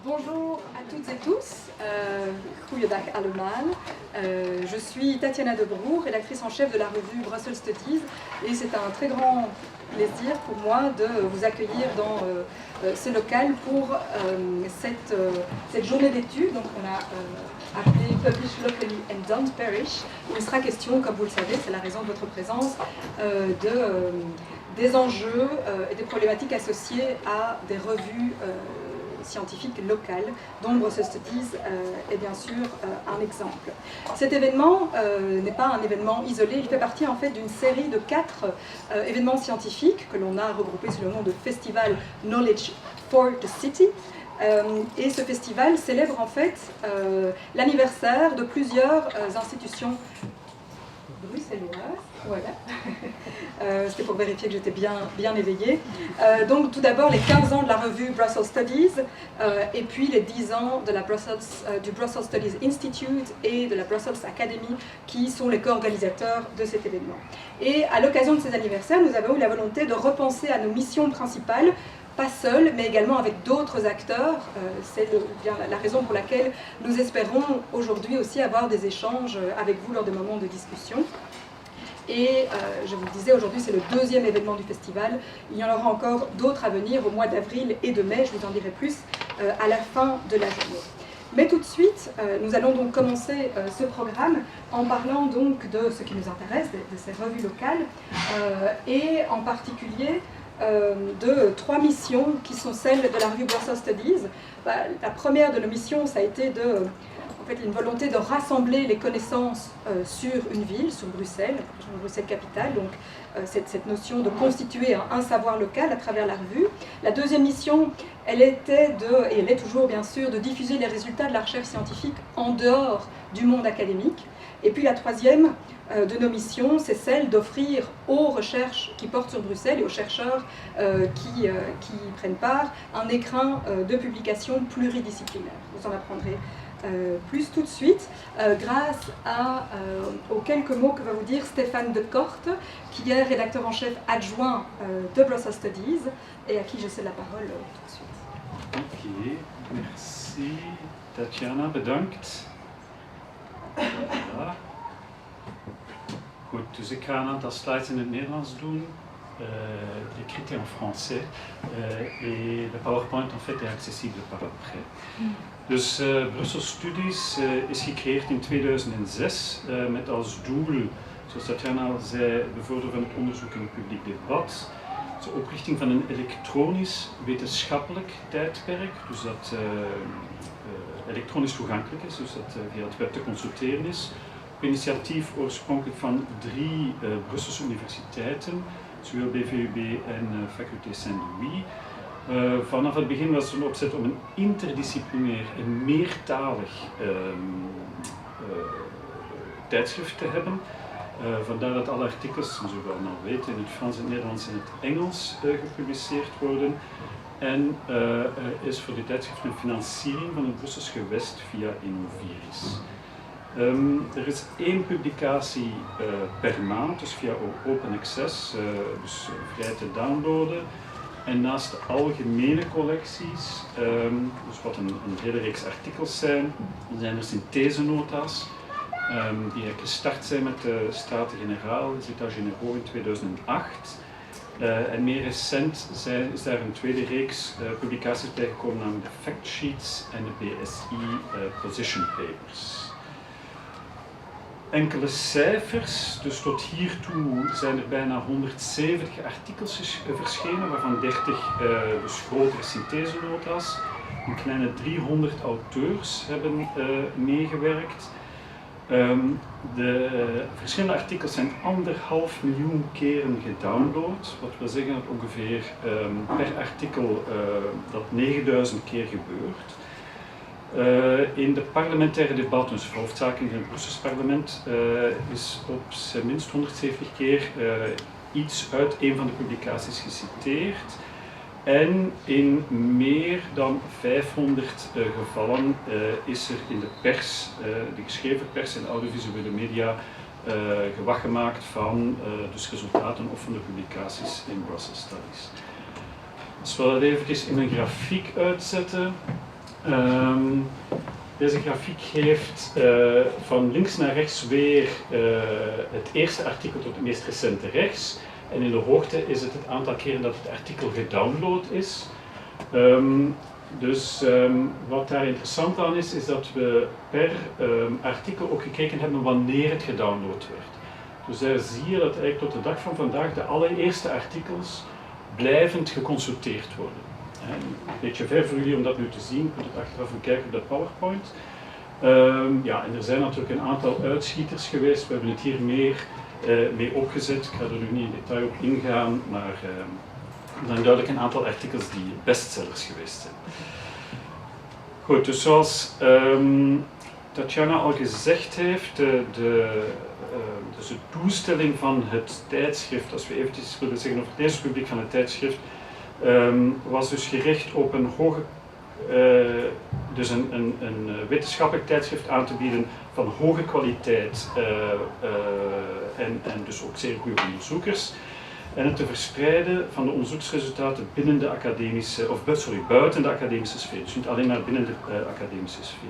Bonjour à toutes et tous, goeiedag allemaal. Je suis Tatiana Debroux, rédactrice en chef de la revue Brussels Studies, et c'est un très grand plaisir pour moi de vous accueillir dans ce local pour cette journée d'études. Donc on a appelé Publish Locally and Don't Perish, où il sera question, comme vous le savez, c'est la raison de votre présence, des enjeux et des problématiques associées à des revues scientifiques locales, dont Brussels Studies est bien sûr un exemple. Cet événement n'est pas un événement isolé, il fait partie en fait d'une série de 4 événements scientifiques que l'on a regroupés sous le nom de Festival Knowledge for the City. Et ce festival célèbre en fait l'anniversaire de plusieurs institutions bruxelloises. Voilà. C'était pour vérifier que j'étais bien éveillée. Donc tout d'abord les 15 ans de la revue Brussels Studies, et puis les 10 ans de du Brussels Studies Institute et de la Brussels Academy, qui sont les co-organisateurs de cet événement. Et à l'occasion de ces anniversaires, nous avons eu la volonté de repenser à nos missions principales, pas seuls, mais également avec d'autres acteurs. C'est la raison pour laquelle nous espérons aujourd'hui aussi avoir des échanges avec vous lors des moments de discussion. Et je vous le disais, aujourd'hui c'est le 2e événement du festival. Il y en aura encore d'autres à venir au mois d'avril et de mai, je vous en dirai plus à la fin de la journée. Mais tout de suite, nous allons donc commencer ce programme en parlant donc de ce qui nous intéresse, de ces revues locales, et en particulier de 3 missions qui sont celles de la revue Brussels Studies. La première de nos missions, ça a été une volonté de rassembler les connaissances sur une ville, sur Bruxelles capitale, donc cette notion de constituer un savoir local à travers la revue. La deuxième mission, elle était et elle est toujours bien sûr, de diffuser les résultats de la recherche scientifique en dehors du monde académique. Et puis la troisième de nos missions, c'est celle d'offrir aux recherches qui portent sur Bruxelles et aux chercheurs qui y prennent part un écrin de publication pluridisciplinaire. Vous en apprendrez plus tout de suite, grâce aux quelques mots que va vous dire Stéphane De Korte, qui est rédacteur en chef adjoint de Brussels Studies, et à qui je cède la parole tout de suite. Ok, merci. Tatiana, bedankt. Voilà. Goed, dus ik ga een aantal slides in het Nederlands doen. Écrit en français. Et le PowerPoint en fait est accessible par après. Dus Brussels Studies is gecreëerd in 2006 met als doel, zoals Tatjana al zei, bevorderen van het onderzoek en het publiek debat. De oprichting van een elektronisch wetenschappelijk tijdperk, dus dat elektronisch toegankelijk is, dus dat via het web te consulteren is. Op initiatief oorspronkelijk van 3 Brusselse universiteiten, zowel BVUB en faculté Saint-Louis. Vanaf het begin was er een opzet om een interdisciplinair en meertalig tijdschrift te hebben. Vandaar dat alle artikels, zoals we allemaal weten, in het Frans, het Nederlands en het Engels gepubliceerd worden. En is voor dit tijdschrift een financiering van het Brussels gewest via Innoviris. Er is 1 publicatie per maand, dus via open access, dus vrij te downloaden. En naast de algemene collecties, dus wat een hele reeks artikels zijn er synthesenota's die gestart zijn met de Staten-Generaal, les États généraux in 2008. En meer recent is daar een tweede reeks publicaties bijgekomen, namelijk de factsheets en de BSI position papers. Enkele cijfers, dus tot hiertoe zijn er bijna 170 artikels verschenen, waarvan 30 dus grotere synthesenota's. Een kleine 300 auteurs hebben meegewerkt. De verschillende artikels zijn 1,5 miljoen keren gedownload, wat wil zeggen dat ongeveer per artikel dat 9000 keer gebeurt. In de parlementaire debatten, dus hoofdzakelijk in het Brussels parlement, is op zijn minst 170 keer iets uit een van de publicaties geciteerd. En in meer dan 500 gevallen is er in de pers, de geschreven pers en audiovisuele media, gewag gemaakt van dus resultaten of van de publicaties in Brussels Studies. Als we dat even in een grafiek uitzetten, Deze grafiek geeft van links naar rechts weer het eerste artikel tot het meest recente rechts. En in de hoogte is het aantal keren dat het artikel gedownload is. Wat daar interessant aan is, is dat we per artikel ook gekeken hebben wanneer het gedownload werd. Dus daar zie je dat eigenlijk tot de dag van vandaag de allereerste artikels blijvend geconsulteerd worden. Een beetje ver voor jullie om dat nu te zien, je kunt het achteraf bekijken op de PowerPoint. En er zijn natuurlijk een aantal uitschieters geweest, we hebben het hier mee opgezet. Ik ga er nu niet in detail op ingaan, maar er zijn duidelijk een aantal artikels die bestsellers geweest zijn. Goed, dus zoals Tatjana al gezegd heeft, dus de doelstelling van het tijdschrift, als we eventjes willen zeggen over het lezerspubliek van het tijdschrift, was dus gericht op een hoge, dus een wetenschappelijk tijdschrift aan te bieden van hoge kwaliteit en dus ook zeer goede onderzoekers. En het te verspreiden van de onderzoeksresultaten binnen de academische, buiten de academische sfeer, dus niet alleen maar binnen de academische sfeer.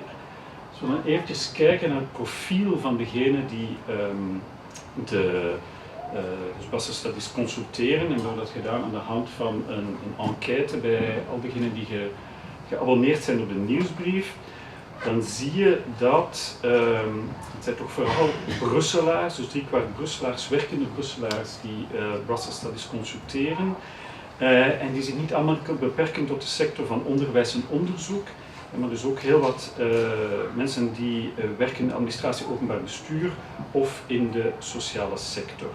Dus we gaan eventjes kijken naar het profiel van degene die dus Brussels Studies consulteren, en we hebben dat gedaan aan de hand van een enquête bij al diegenen die geabonneerd zijn op de nieuwsbrief. Dan zie je dat het zijn toch vooral Brusselaars, dus 3/4 Brusselaars, werkende Brusselaars, die Brussels Studies consulteren. En die zich niet allemaal beperken tot de sector van onderwijs en onderzoek, maar dus ook heel wat mensen die werken in de administratie openbaar bestuur of in de sociale sector.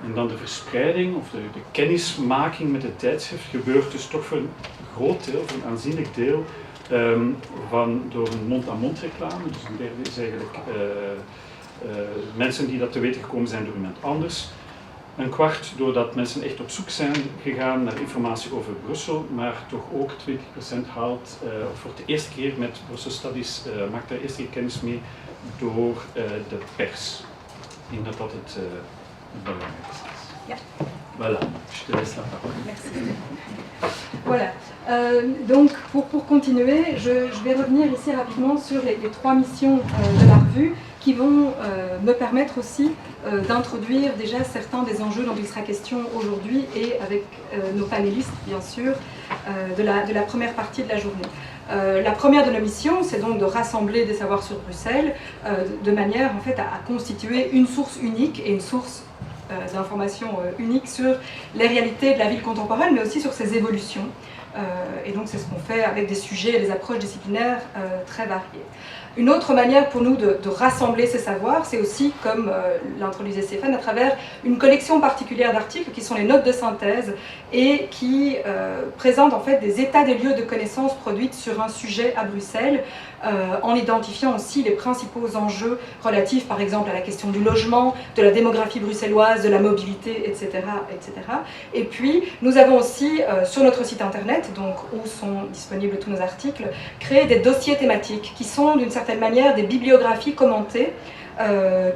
En dan de verspreiding of de kennismaking met het tijdschrift gebeurt dus toch voor een groot deel, voor een aanzienlijk deel, door een mond-aan-mond reclame. Dus een derde is eigenlijk mensen die dat te weten gekomen zijn door iemand anders. Een kwart doordat mensen echt op zoek zijn gegaan naar informatie over Brussel, maar toch ook 20% haalt voor de eerste keer met Brussels Studies, maakt daar eerst keer kennis mee door de pers. Ik denk dat dat het belangrijkste is. Ja. Voilà, je te laisse la parole. Merci. Voilà. Donc, pour continuer, je vais revenir ici rapidement sur les 3 missions de la revue qui vont me permettre aussi d'introduire déjà certains des enjeux dont il sera question aujourd'hui et avec nos panélistes, bien sûr, de la première partie de la journée. La première de nos missions, c'est donc de rassembler des savoirs sur Bruxelles de manière en fait à constituer une source unique et une source d'informations uniques sur les réalités de la ville contemporaine, mais aussi sur ses évolutions. Et donc c'est ce qu'on fait avec des sujets et des approches disciplinaires très variées. Une autre manière pour nous de rassembler ces savoirs, c'est aussi, comme l'introduisait Stéphane, à travers une collection particulière d'articles qui sont les notes de synthèse et qui présentent en fait des états des lieux de connaissances produites sur un sujet à Bruxelles, en identifiant aussi les principaux enjeux relatifs par exemple à la question du logement, de la démographie bruxelloise, de la mobilité, etc. etc. Et puis nous avons aussi sur notre site internet, donc où sont disponibles tous nos articles, créé des dossiers thématiques qui sont d'une certaine manière des bibliographies commentées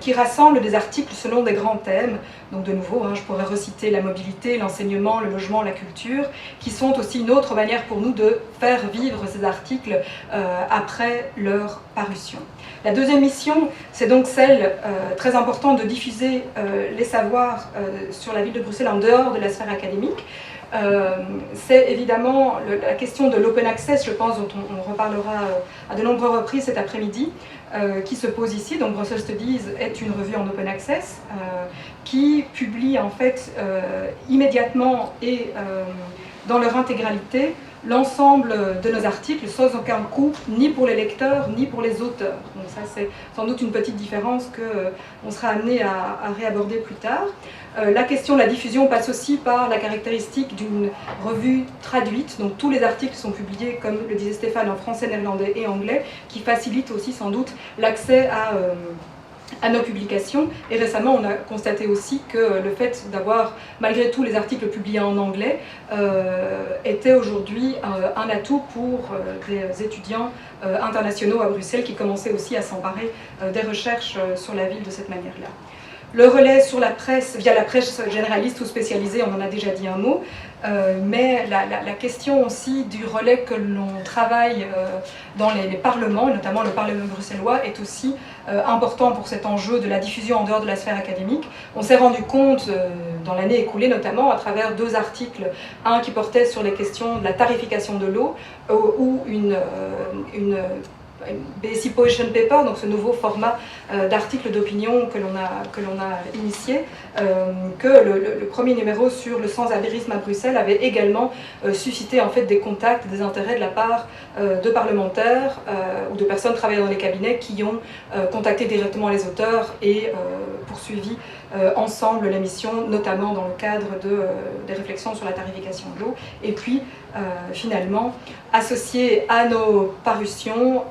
qui rassemblent des articles selon des grands thèmes. Donc de nouveau, je pourrais reciter la mobilité, l'enseignement, le logement, la culture, qui sont aussi une autre manière pour nous de faire vivre ces articles après leur parution. La deuxième mission, c'est donc celle très importante de diffuser les savoirs sur la ville de Bruxelles en dehors de la sphère académique. C'est évidemment la question de l'open access, je pense, dont on reparlera à de nombreuses reprises cet après-midi, qui se pose ici. Donc Brussels Studies est une revue en open access qui publie en fait immédiatement et dans leur intégralité l'ensemble de nos articles sans aucun coût, ni pour les lecteurs, ni pour les auteurs. Donc ça c'est sans doute une petite différence qu'on sera amené à réaborder plus tard. La question de la diffusion passe aussi par la caractéristique d'une revue traduite, donc tous les articles sont publiés, comme le disait Stéphane, en français, néerlandais et anglais, qui facilite aussi sans doute l'accès à nos publications. Et récemment, on a constaté aussi que le fait d'avoir, malgré tout, les articles publiés en anglais était aujourd'hui un atout pour des étudiants internationaux à Bruxelles qui commençaient aussi à s'emparer des recherches sur la ville de cette manière-là. Le relais sur la presse, via la presse généraliste ou spécialisée, on en a déjà dit un mot, mais la question aussi du relais que l'on travaille dans les parlements, notamment le Parlement bruxellois, est aussi important pour cet enjeu de la diffusion en dehors de la sphère académique. On s'est rendu compte, dans l'année écoulée notamment, à travers 2 articles, un qui portait sur les questions de la tarification de l'eau, ou une BSI Position Paper, donc ce nouveau format d'article d'opinion que l'on a initié, que le premier numéro sur le sans-abrisme à Bruxelles avait également suscité en fait des contacts, des intérêts de la part de parlementaires ou de personnes travaillant dans les cabinets qui ont contacté directement les auteurs et poursuivi ensemble l'émission, notamment dans le cadre des réflexions sur la tarification de l'eau. Et puis, finalement, associé à nos parutions,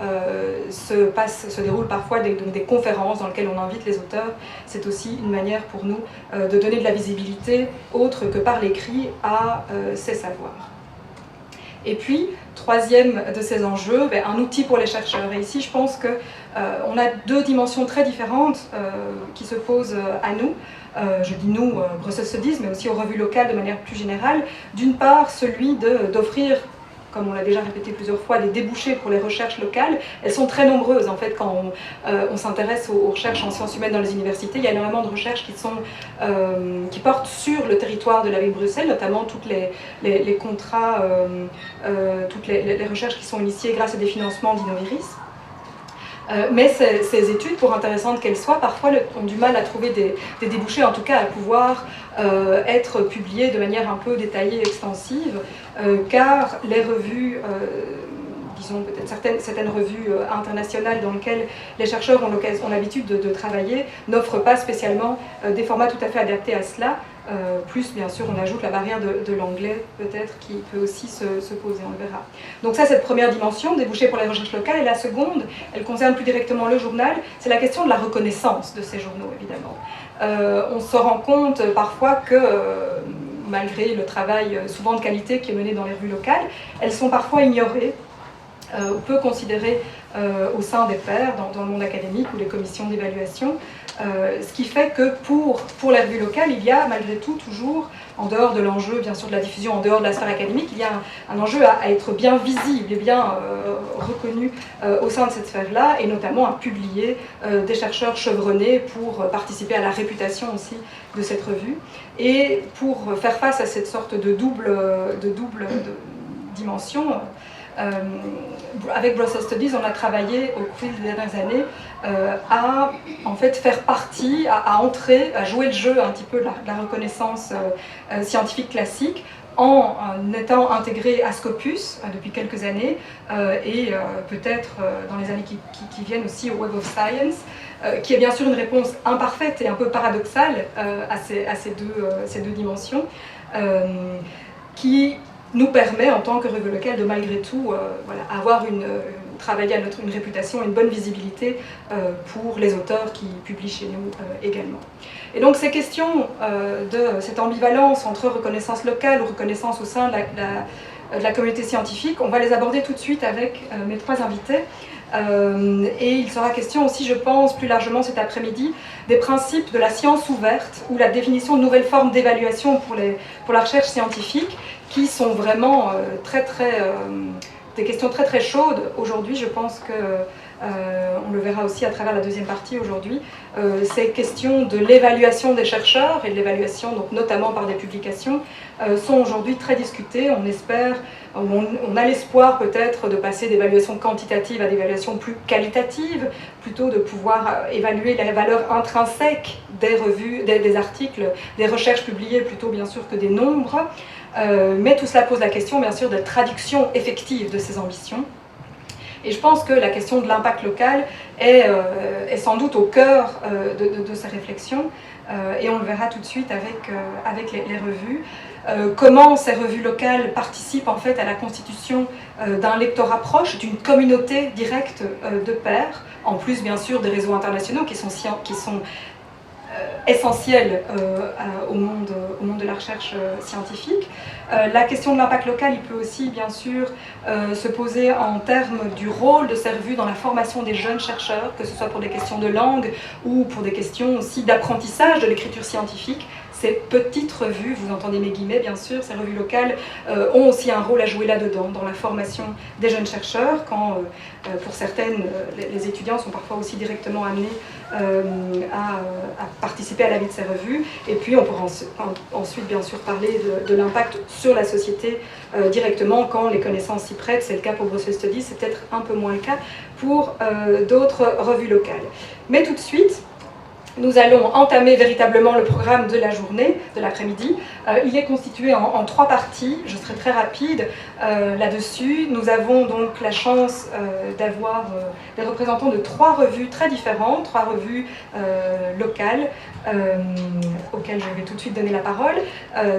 se déroulent parfois des conférences dans lesquelles on invite les auteurs. C'est aussi une manière pour nous de donner de la visibilité, autre que par l'écrit, à ces savoirs. Et puis, troisième de ces enjeux, un outil pour les chercheurs. Et ici, je pense qu'on a 2 dimensions très différentes qui se posent à nous. Je dis nous, Brussels Studies, mais aussi aux revues locales de manière plus générale. D'une part, celui d'offrir, comme on l'a déjà répété plusieurs fois, des débouchés pour les recherches locales. Elles sont très nombreuses, en fait, quand on s'intéresse aux recherches en sciences humaines dans les universités. Il y a énormément de recherches qui portent sur le territoire de la ville de Bruxelles, notamment toutes les contrats, toutes les recherches qui sont initiées grâce à des financements d'Innoviris. Mais ces études, pour intéressantes qu'elles soient, parfois ont du mal à trouver des débouchés, en tout cas à pouvoir être publiées de manière un peu détaillée, extensive, car les revues, disons peut-être certaines revues internationales dans lesquelles les chercheurs ont l'habitude de travailler, n'offrent pas spécialement des formats tout à fait adaptés à cela. Plus, bien sûr, on ajoute la barrière de l'anglais, peut-être, qui peut aussi se poser, on le verra. Donc ça, cette première dimension, débouchés pour les recherches locales, et la seconde, elle concerne plus directement le journal, c'est la question de la reconnaissance de ces journaux, évidemment. On se rend compte parfois que, malgré le travail souvent de qualité qui est mené dans les revues locales, elles sont parfois ignorées, ou peu considérées au sein des pairs, dans le monde académique ou les commissions d'évaluation. Ce qui fait que pour les revues locales, il y a malgré tout toujours, en dehors de l'enjeu bien sûr de la diffusion, en dehors de la sphère académique, il y a un enjeu à être bien visible et bien reconnu au sein de cette sphère-là, et notamment à publier des chercheurs chevronnés pour participer à la réputation aussi de cette revue. Et pour faire face à cette sorte de double dimension, avec Brussels Studies, on a travaillé au fil des dernières années à en fait faire partie, à entrer, à jouer le jeu un petit peu de la reconnaissance scientifique classique en étant intégré à Scopus depuis quelques années et peut-être dans les années qui viennent aussi au Web of Science, qui est bien sûr une réponse imparfaite et un peu paradoxale à ces deux dimensions, qui nous permet, en tant que revue locale, de malgré tout avoir travailler à une réputation, une bonne visibilité pour les auteurs qui publient chez nous également. Et donc ces questions de cette ambivalence entre reconnaissance locale ou reconnaissance au sein de la communauté scientifique, on va les aborder tout de suite avec mes 3 invités. Et il sera question aussi, je pense, plus largement cet après-midi, des principes de la science ouverte ou la définition de nouvelles formes d'évaluation pour la recherche scientifique, qui sont vraiment des questions très très chaudes. Aujourd'hui, je pense que, on le verra aussi à travers la deuxième partie aujourd'hui, ces questions de l'évaluation des chercheurs et de l'évaluation, donc notamment par des publications, sont aujourd'hui très discutées. On espère, on a l'espoir peut-être de passer d'évaluation quantitative à d'évaluation plus qualitative, plutôt de pouvoir évaluer la valeur intrinsèque des revues, des articles, des recherches publiées, plutôt bien sûr que des nombres. Mais tout cela pose la question, bien sûr, de traduction effective de ces ambitions. Et je pense que la question de l'impact local est sans doute au cœur de ces réflexions, et on le verra tout de suite avec les revues. Comment ces revues locales participent en fait à la constitution d'un lectorat proche, d'une communauté directe de pairs, en plus bien sûr des réseaux internationaux qui sont essentiel au monde de la recherche scientifique. La question de l'impact local, il peut aussi bien sûr se poser en termes du rôle de ces revues dans la formation des jeunes chercheurs, que ce soit pour des questions de langue ou pour des questions aussi d'apprentissage de l'écriture scientifique. Ces petites revues, vous entendez mes guillemets bien sûr, ces revues locales ont aussi un rôle à jouer là-dedans, dans la formation des jeunes chercheurs, quand pour certaines, les étudiants sont parfois aussi directement amenés à participer à la vie de ces revues. Et puis on pourra ensuite bien sûr parler de l'impact sur la société directement quand les connaissances s'y prêtent. C'est le cas pour Brussels Studies, c'est peut-être un peu moins le cas pour d'autres revues locales. Mais tout de suite, nous allons entamer véritablement le programme de la journée, de l'après-midi. Il est constitué en 3 parties, je serai très rapide là-dessus. Nous avons donc la chance d'avoir des représentants de 3 revues très différentes, 3 revues locales, auxquelles je vais tout de suite donner la parole.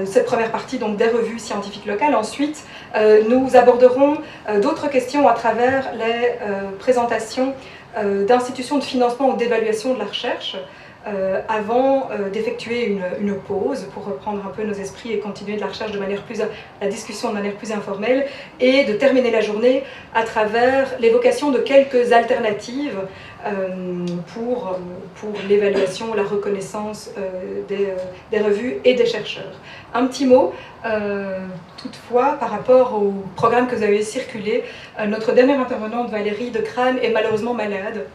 Cette première partie, donc des revues scientifiques locales. Ensuite, nous aborderons d'autres questions à travers les présentations d'institutions de financement ou d'évaluation de la recherche, avant d'effectuer une pause pour reprendre un peu nos esprits et continuer de la recherche la discussion de manière plus informelle, et de terminer la journée à travers l'évocation de quelques alternatives pour l'évaluation, la reconnaissance des revues et des chercheurs. Un petit mot, toutefois, par rapport au programme que vous avez circulé, notre dernière intervenante, Valérie de Crane, est malheureusement malade.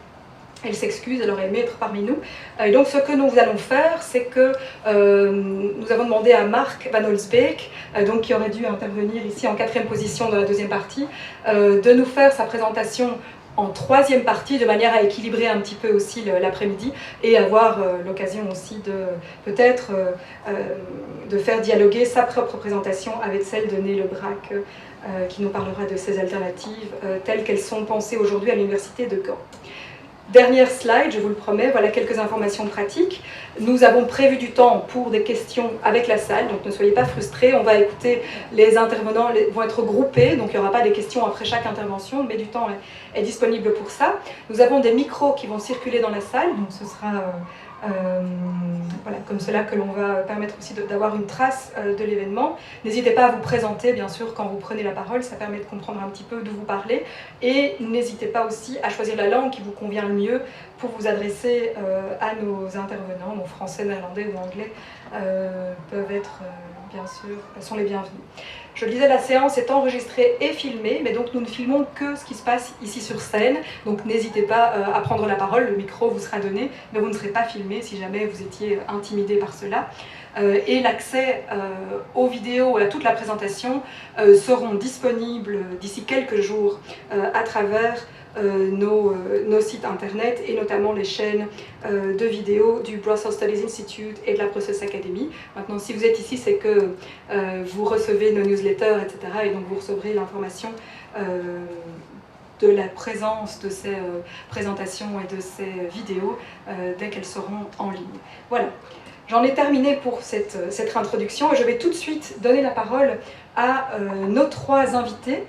Elle s'excuse, elle aurait aimé être parmi nous. Et donc ce que nous allons faire, c'est que nous avons demandé à Mark Van Olsbeek, qui aurait dû intervenir ici en 4e position dans la 2e partie, de nous faire sa présentation en 3e partie, de manière à équilibrer un petit peu aussi l'après-midi et avoir l'occasion aussi de peut-être de faire dialoguer sa propre présentation avec celle de Né Lebrac, qui nous parlera de ces alternatives telles qu'elles sont pensées aujourd'hui à l'université de Gand. Dernière slide, je vous le promets, voilà quelques informations pratiques. Nous avons prévu du temps pour des questions avec la salle, donc ne soyez pas frustrés. On va écouter les intervenants, vont être groupés, donc il n'y aura pas des questions après chaque intervention, mais du temps est disponible pour ça. Nous avons des micros qui vont circuler dans la salle, donc ce sera voilà, comme cela que l'on va permettre aussi d'avoir une trace de l'événement. N'hésitez pas à vous présenter, bien sûr, quand vous prenez la parole, ça permet de comprendre un petit peu d'où vous parlez. Et n'hésitez pas aussi à choisir la langue qui vous convient le mieux pour vous adresser à nos intervenants, donc français, néerlandais ou anglais, peuvent être, bien sûr, sont les bienvenus. Je le disais, la séance est enregistrée et filmée, mais donc nous ne filmons que ce qui se passe ici sur scène. Donc n'hésitez pas à prendre la parole, le micro vous sera donné, mais vous ne serez pas filmé si jamais vous étiez intimidé par cela. Et l'accès aux vidéos et à toute la présentation seront disponibles d'ici quelques jours à travers nos sites internet et notamment les chaînes de vidéos du Brussels Studies Institute et de la Brussels Academy. Maintenant, si vous êtes ici, c'est que vous recevez nos newsletters, etc. et donc vous recevrez l'information de la présence de ces présentations et de ces vidéos dès qu'elles seront en ligne. Voilà. J'en ai terminé pour cette introduction et je vais tout de suite donner la parole à nos 3 invités